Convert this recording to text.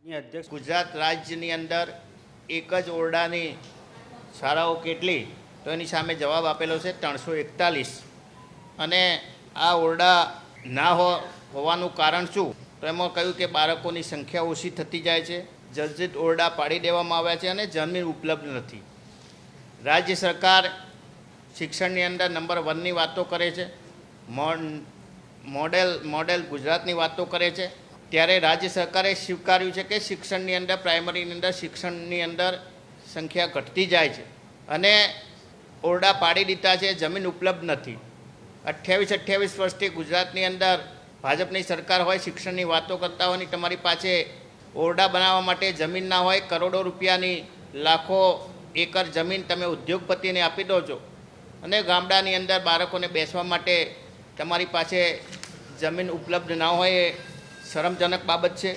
અધ્યક્ષ, ગુજરાત રાજ્યની અંદર એક જ ઓરડાની શાળાઓ કેટલી, તો એની સામે જવાબ આપેલો છે 341. અને આ ઓરડા ના હોવાનું કારણ શું, તો એમાં કહ્યું કે બાળકોની સંખ્યા ઓછી થતી જાય છે, જર્જરિત ઓરડા પાડી દેવામાં આવ્યા છે અને જમીન ઉપલબ્ધ નથી. રાજ્ય સરકાર શિક્ષણની અંદર નંબર 1ની વાતો કરે છે, મોડેલ ગુજરાતની વાતો કરે છે, ત્યારે રાજ્ય સરકારે સ્વીકાર્યું છે કે શિક્ષણની અંદર પ્રાઇમરીની અંદર શિક્ષણની અંદર સંખ્યા ઘટતી જાય છે અને ઓરડા પાડી દીધા છે, જમીન ઉપલબ્ધ નથી. 28 વર્ષથી ગુજરાતની અંદર ભાજપની સરકાર હોય, શિક્ષણની વાતો કરતા હોય, તમારી પાસે ઓરડા બનાવવા માટે જમીન ના હોય, કરોડો રૂપિયાની લાખો એકર જમીન તમે ઉદ્યોગપતિને આપી દો છો અને ગામડાની અંદર બાળકોને બેસવા માટે તમારી પાસે જમીન ઉપલબ્ધ ના હોય, એ શરમજનક બાબત છે.